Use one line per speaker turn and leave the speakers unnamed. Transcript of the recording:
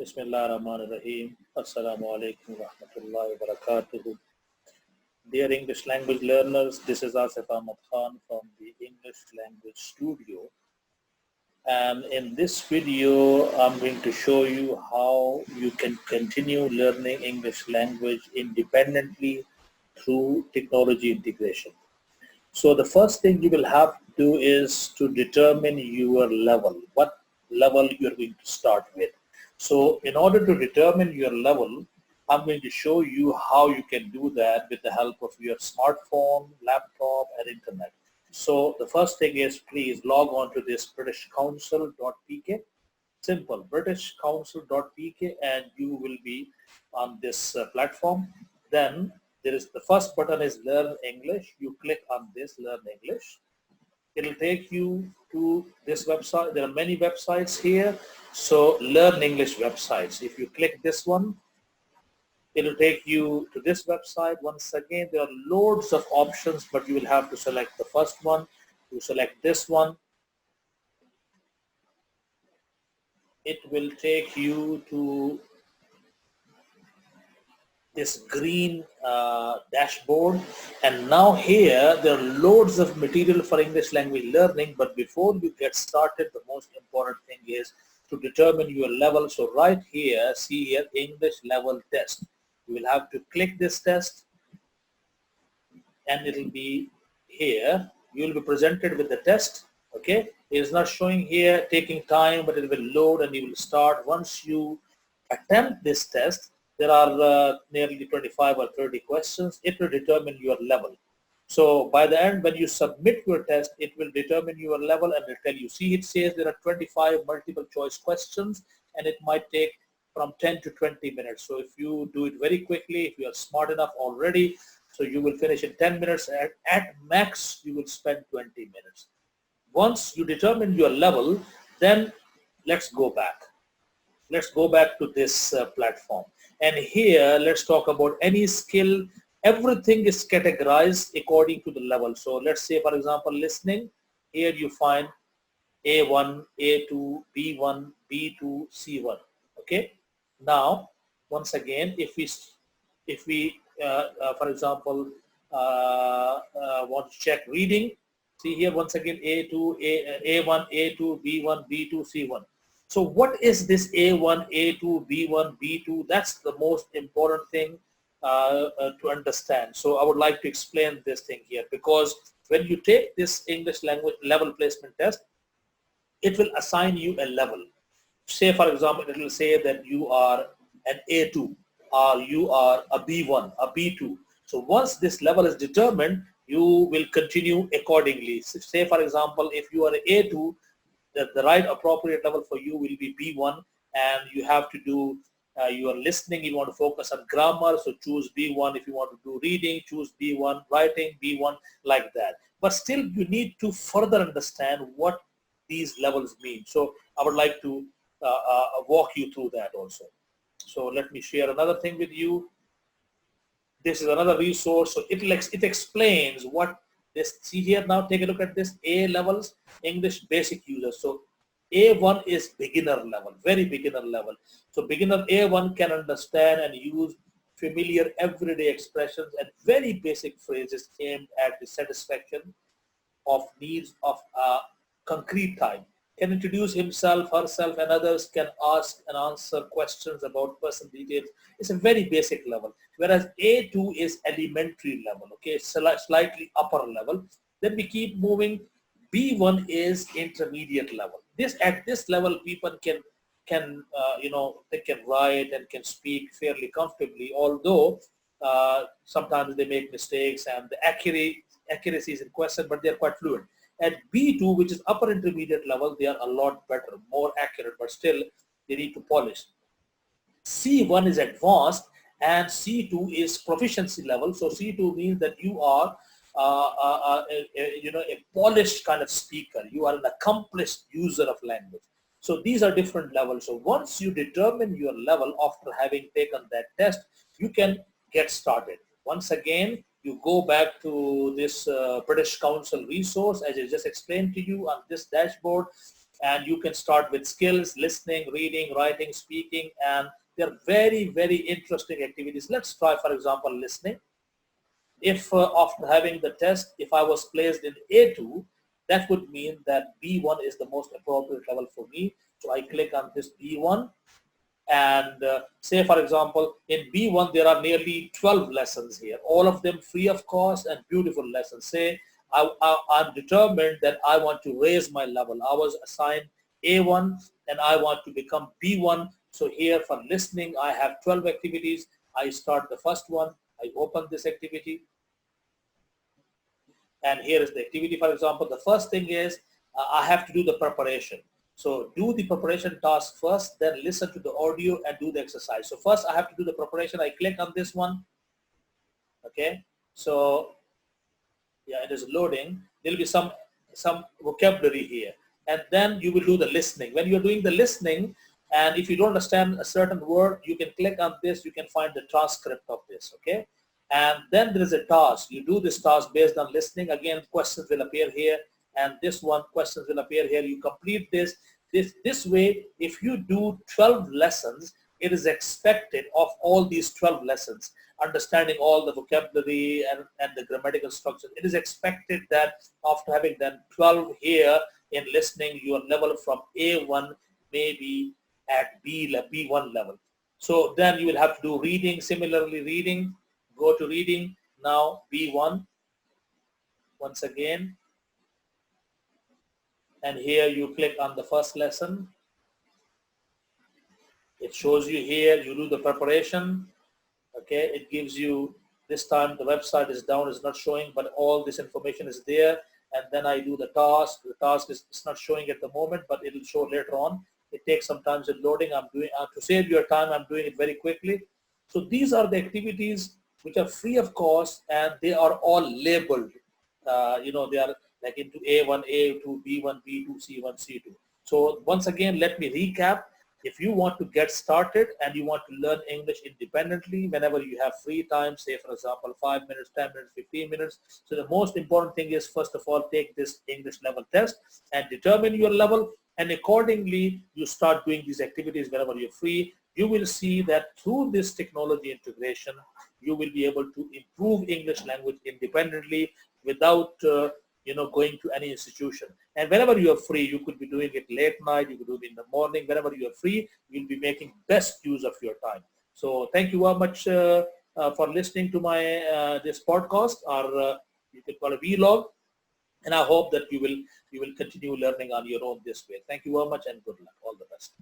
Bismillahirrahmanirrahim. Assalamu alaikum wa rahmatullahi wa barakatuh. Dear English language learners, this is Asif Ahmad Khan from the English Language Studio. And in this video, I'm going to show you how you can continue learning English language independently through technology integration. So the first thing you will have to do is to determine your level, what level you're going to start with. So in order to determine your level, I'm going to show you how you can do that with the help of your smartphone, laptop, and internet. So the first thing is, please log on to this britishcouncil.pk. Simple, britishcouncil.pk, and you will be on this platform. Then there is the first button is Learn English. You click on this Learn English. It'll take you to this website. There are many websites here. So Learn English websites. If you click this one, it'll take you to this website. Once again, there are loads of options, but you will have to select the first one. You select this one. It will take you to this green dashboard, and now here there are loads of material for English language learning. But before you get started, the most important thing is to determine your level. So right here, see here, English level test. You will have to click this test, and it will be here. You will be presented with the test. Okay, it is not showing here, taking time, but it will load and you will start. Once you attempt this test, there are nearly 25 or 30 questions. It will determine your level. So by the end, when you submit your test, it will determine your level and will tell you. See, it says there are 25 multiple choice questions, and it might take from 10 to 20 minutes. So if you do it very quickly, if you are smart enough already, so you will finish in 10 minutes. At max, you will spend 20 minutes. Once you determine your level, then let's go back. Let's go back to this platform. And here, let's talk about any skill. Everything is categorized according to the level. So let's say, for example, listening. Here you find A1, A2, B1, B2, C1. Okay. Now, once again, if we for example, want to check reading, see here once again A2, A1, A2, B1, B2, C1. So what is this A1, A2, B1, B2? That's the most important thing to understand. So I would like to explain this thing here, because when you take this English language level placement test, it will assign you a level. Say, for example, it will say that you are an A2 or you are a B1, a B2. So once this level is determined, you will continue accordingly. So say, for example, if you are A2, the right appropriate level for you will be B1, and you have to do your listening. You want to focus on grammar, so choose B1. If you want to do reading, choose B1. Writing, B1, like that. But still, you need to further understand what these levels mean. So I would like to walk you through that also. So let me share another thing with you. This is another resource. So it explains what this. See here now. Take a look at this. A levels, English basic users. So A1 is beginner level, very beginner level. So beginner A1 can understand and use familiar everyday expressions and very basic phrases aimed at the satisfaction of needs of a concrete time. Can introduce himself, herself, and others, can ask and answer questions about personal details. It's a very basic level. Whereas A2 is elementary level, okay, slightly upper level. Then we keep moving. B1 is intermediate level. At this level, people can they can write and can speak fairly comfortably, although sometimes they make mistakes and the accuracy is in question, but they're quite fluent. At B2, which is upper intermediate level, they are a lot better, more accurate, but still they need to polish. C1 is advanced and C2 is proficiency level. So C2 means that you are a polished kind of speaker. You are an accomplished user of language. So these are different levels. So once you determine your level after having taken that test, you can get started. Once again, you go back to this British Council resource, as I just explained to you on this dashboard. and you can start with skills, listening, reading, writing, speaking, and they're very, very interesting activities. Let's try, for example, listening. If after having the test, if I was placed in A2, that would mean that B1 is the most appropriate level for me. So I click on this B1, and say, for example, in B1 there are nearly 12 lessons here, all of them free of cost and beautiful lessons. Say I'm determined that I want to raise my level. I was assigned A1 and I want to become B1. So here for listening, I have 12 activities. I start the first one. I open this activity. And here is the activity, for example. The first thing is I have to do the preparation. So do the preparation task first, then listen to the audio and do the exercise. So first I have to do the preparation. I click on this one. Okay. So yeah, it is loading. There will be some vocabulary here. And then you will do the listening. When you're doing the listening, and if you don't understand a certain word, you can click on this. You can find the transcript of this. Okay. And then there is a task. You do this task based on listening. Again, questions will appear here. And this one, questions will appear here. You complete this. This way, if you do 12 lessons, it is expected of all these 12 lessons, understanding all the vocabulary and the grammatical structure, it is expected that after having done 12 here in listening, your level from A1 may be at B1 level. So then you will have to do reading. Similarly, reading, go to reading, now B1 once again. And here you click on the first lesson. It shows you here, you do the preparation. Okay, it gives you, this time the website is down, it's not showing, but all this information is there. And then I do the task. The task is not showing at the moment, but it will show later on. It takes some time in loading. I'm doing, to save your time, I'm doing it very quickly. So these are the activities which are free of cost, and they are all labeled. They are like into A1, A2, B1, B2, C1, C2. So once again, let me recap. If you want to get started and you want to learn English independently, whenever you have free time, say for example 5 minutes, 10 minutes, 15 minutes. So the most important thing is, first of all, take this English level test and determine your level, and accordingly you start doing these activities whenever you're free. You will see that through this technology integration, you will be able to improve English language independently without going to any institution. And whenever you are free, you could be doing it late night, you could do it in the morning. Whenever you are free, you'll be making best use of your time. So thank you very much for listening to my this podcast, or you can call it vlog. And I hope that you will continue learning on your own this way. Thank you very much and good luck. All the best.